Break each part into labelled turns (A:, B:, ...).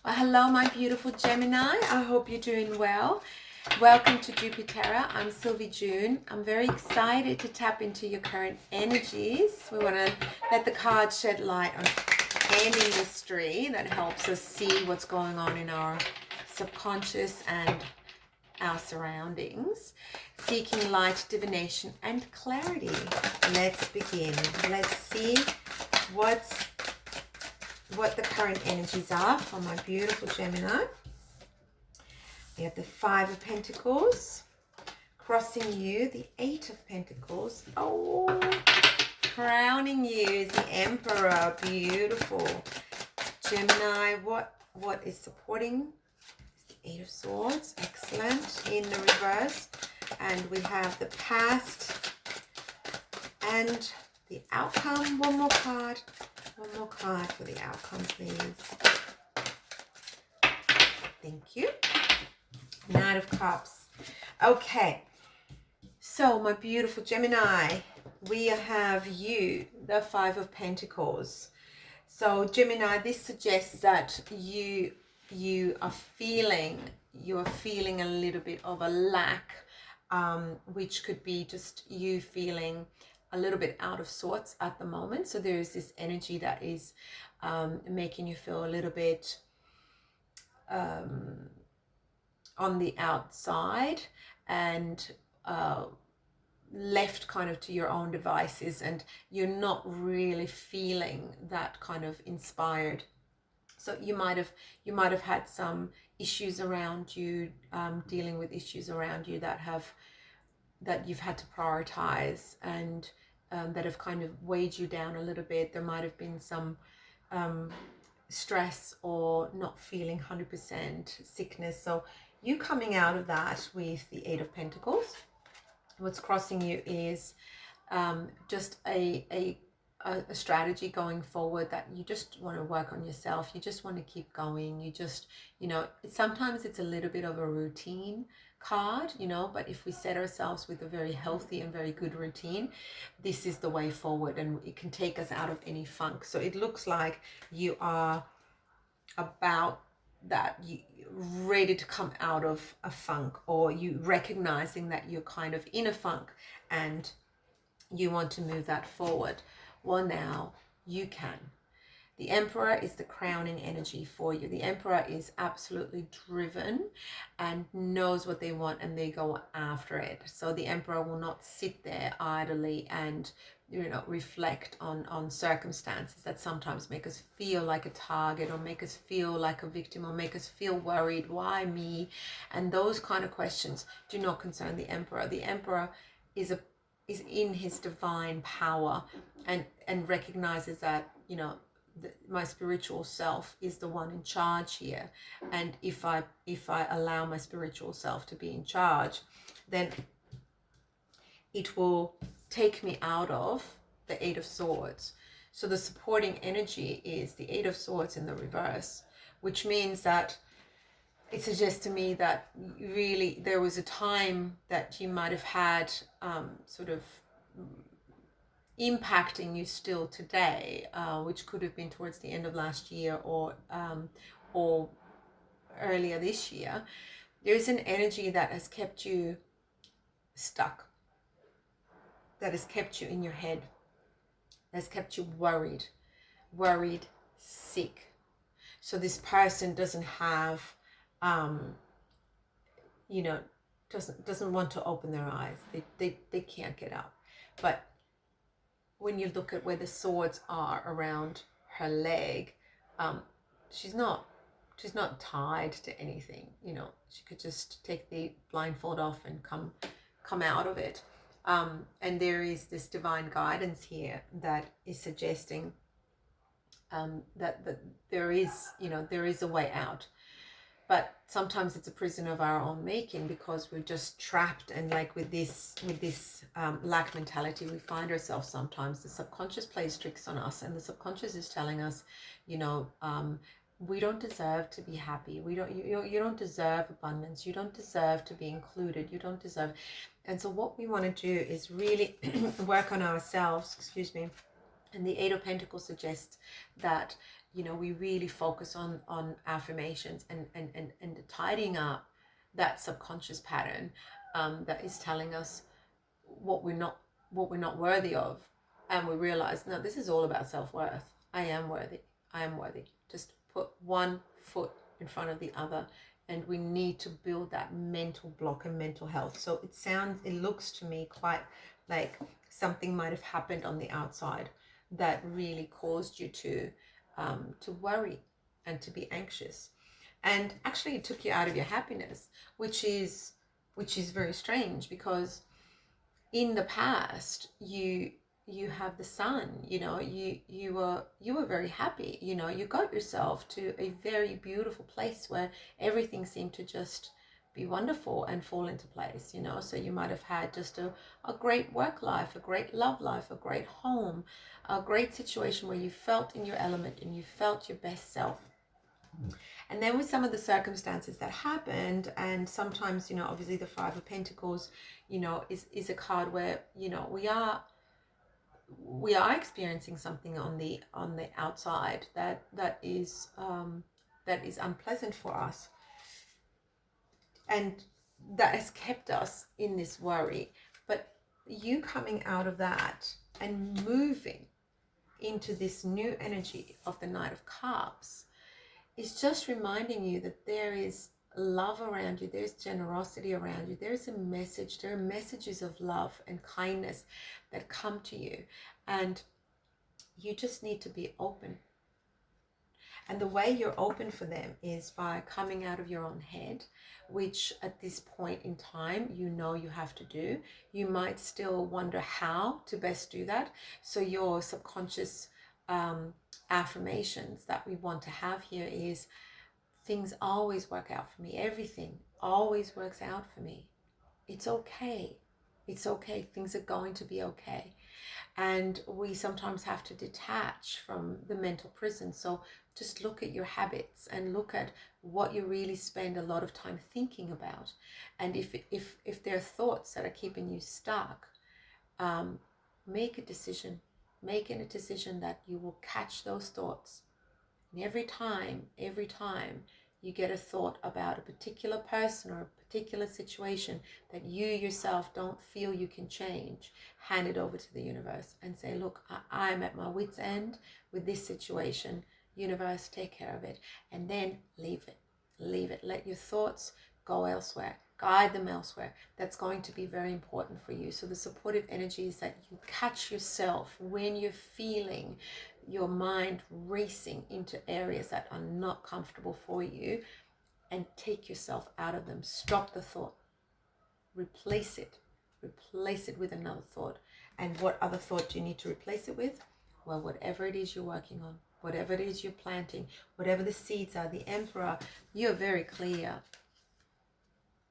A: Well, hello, my beautiful Gemini. I hope you're doing well. Welcome to Jupiter. I'm Sylvie June. I'm very excited to tap into your current energies. We want to let the cards shed light on any mystery that helps us see what's going on in our subconscious and our surroundings. Seeking light, divination, and clarity. Let's begin. Let's see what the current energies are for my beautiful Gemini. We have the Five of Pentacles. Crossing you, the Eight of Pentacles. Oh, crowning you is the Emperor. Beautiful. Gemini, what is supporting? The Eight of Swords. Excellent. In the reverse. And we have the past and the outcome. One more card. One more card for the outcome, please. Thank you. Knight of Cups. Okay. So, my beautiful Gemini, we have you, the Five of Pentacles. So, Gemini, this suggests that you are feeling a little bit of a lack, which could be just you feeling a little bit out of sorts at the moment. So there is this energy that is making you feel a little bit on the outside and left kind of to your own devices, and you're not really feeling that kind of inspired. So you might have had some issues around you, dealing with issues around you that you've had to prioritize, and that have kind of weighed you down a little bit. There might have been some stress or not feeling 100%, sickness. So you coming out of that with the Eight of Pentacles. What's crossing you is just a strategy going forward, that you just want to work on yourself. You just want to keep going. You just, sometimes it's a little bit of a routine card, but if we set ourselves with a very healthy and very good routine, this is the way forward, and it can take us out of any funk. So it looks like you are about that, you ready to come out of a funk, or you recognizing that you're kind of in a funk and you want to move that forward. Well, now you can. The Emperor is the crowning energy for you. The Emperor is absolutely driven and knows what they want, and they go after it. So the Emperor will not sit there idly and reflect on circumstances that sometimes make us feel like a target, or make us feel like a victim, or make us feel worried. Why me? And those kind of questions do not concern the Emperor. The Emperor is in his divine power, and recognizes that my spiritual self is the one in charge here, and if I allow my spiritual self to be in charge, then it will take me out of the Eight of Swords. So the supporting energy is the Eight of Swords in the reverse, which means that it suggests to me that really there was a time that you might have had sort of impacting you still today, which could have been towards the end of last year or earlier this year. There's an energy that has kept you stuck, that has kept you in your head, that has kept you worried, sick. So this person doesn't have, doesn't want to open their eyes. They can't get up. But when you look at where the swords are around her leg, she's not tied to anything. She could just take the blindfold off and come out of it. And there is this divine guidance here that is suggesting that there is a way out. But sometimes it's a prison of our own making, because we're just trapped, and like with this lack mentality, we find ourselves sometimes, the subconscious plays tricks on us, and the subconscious is telling us, we don't deserve to be happy. You don't deserve abundance. You don't deserve to be included. You don't deserve. And so what we want to do is really work on ourselves, And the Eight of Pentacles suggests that we really focus on affirmations and tidying up that subconscious pattern that is telling us what we're not worthy of, and we realize, no, this is all about self-worth. I am worthy. I am worthy. Just put one foot in front of the other, and we need to build that mental block and mental health. So it looks to me quite like something might have happened on the outside that really caused you to worry and to be anxious, and actually it took you out of your happiness, which is very strange, because in the past you have the sun, you were very happy, you got yourself to a very beautiful place where everything seemed to just be wonderful and fall into place, so you might have had just a great work life, a great love life, a great home, a great situation where you felt in your element and you felt your best self. And then with some of the circumstances that happened, and sometimes, obviously the Five of Pentacles, is a card where, we are experiencing something on the outside that is unpleasant for us, and that has kept us in this worry. But you coming out of that and moving into this new energy of the Knight of Cups is just reminding you that there is love around you, there's generosity around you, there's a message, there are messages of love and kindness that come to you, and you just need to be open. And the way you're open for them is by coming out of your own head, which at this point in time, you have to do. You might still wonder how to best do that. So your subconscious affirmations that we want to have here is, things always work out for me. Everything always works out for me. It's okay. It's okay. Things are going to be okay. And we sometimes have to detach from the mental prison. So just look at your habits and look at what you really spend a lot of time thinking about. And if there are thoughts that are keeping you stuck, make a decision. Make a decision that you will catch those thoughts. And every time you get a thought about a particular person or a particular situation that you yourself don't feel you can change, hand it over to the universe and say, look, I'm at my wit's end with this situation. Universe, take care of it. And then leave it. Let your thoughts go elsewhere. Guide them elsewhere. That's going to be very important for you. So the supportive energy is that you catch yourself when you're feeling your mind racing into areas that are not comfortable for you, and take yourself out of them. Stop the thought. Replace it with another thought. And what other thought do you need to replace it with? Well, whatever it is you're working on, whatever it is you're planting, whatever the seeds are. The Emperor, you're very clear.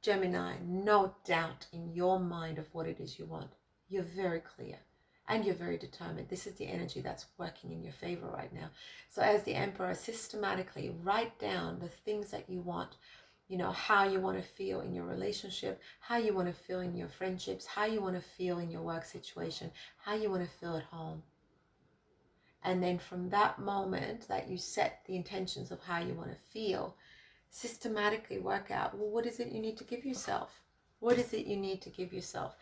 A: Gemini, no doubt in your mind of what it is you want. You're very clear. And you're very determined. This is the energy that's working in your favor right now. So as the Emperor, systematically write down the things that you want, how you want to feel in your relationship, how you want to feel in your friendships, how you want to feel in your work situation, how you want to feel at home. And then from that moment that you set the intentions of how you want to feel, systematically work out, well, what is it you need to give yourself? What is it you need to give yourself?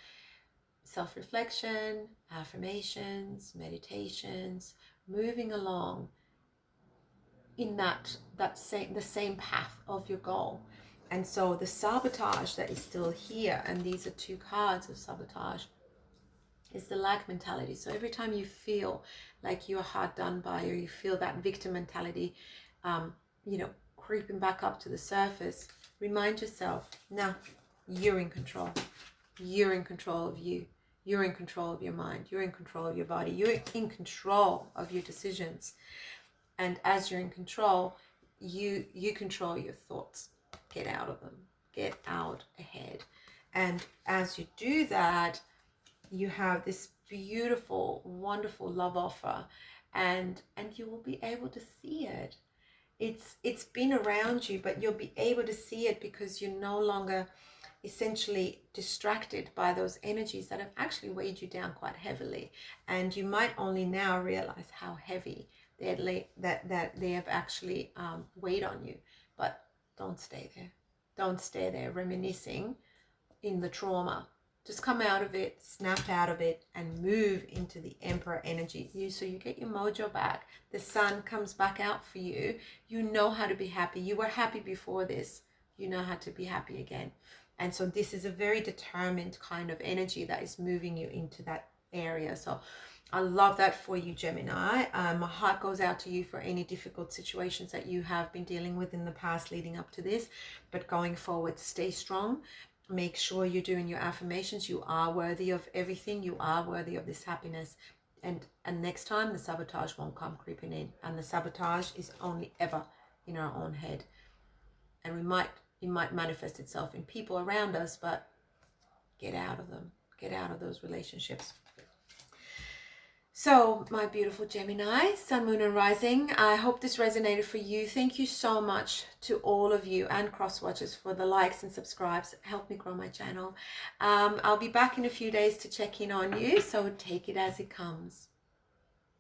A: Self-reflection, affirmations, meditations, moving along in the same path of your goal. And so the sabotage that is still here, and these are two cards of sabotage, is the lack mentality. So every time you feel like you're hard done by, or you feel that victim mentality, creeping back up to the surface, remind yourself, no, you're in control. You're in control of you. You're in control of your mind. You're in control of your body. You're in control of your decisions. And as you're in control, you control your thoughts. Get out of them. Get out ahead. And as you do that, you have this beautiful, wonderful love offer, and you will be able to see it. It's been around you, but you'll be able to see it because you're no longer essentially distracted by those energies that have actually weighed you down quite heavily. And you might only now realize how heavy that they have actually weighed on you. But don't stay there. Don't stay there reminiscing in the trauma. Just come out of it, snap out of it, and move into the Emperor energy. So you get your mojo back. The sun comes back out for you. You know how to be happy. You were happy before this. You know how to be happy again. And so this is a very determined kind of energy that is moving you into that area. So I love that for you, Gemini. My heart goes out to you for any difficult situations that you have been dealing with in the past leading up to this. But going forward, stay strong. Make sure you're doing your affirmations. You are worthy of everything. You are worthy of this happiness. And next time, the sabotage won't come creeping in. And the sabotage is only ever in our own head. And it might manifest itself in people around us, but get out of them. Get out of those relationships. So, my beautiful Gemini, Sun, Moon, and Rising, I hope this resonated for you. Thank you so much to all of you and cross watchers for the likes and subscribes. Help me grow my channel. I'll be back in a few days to check in on you, so take it as it comes.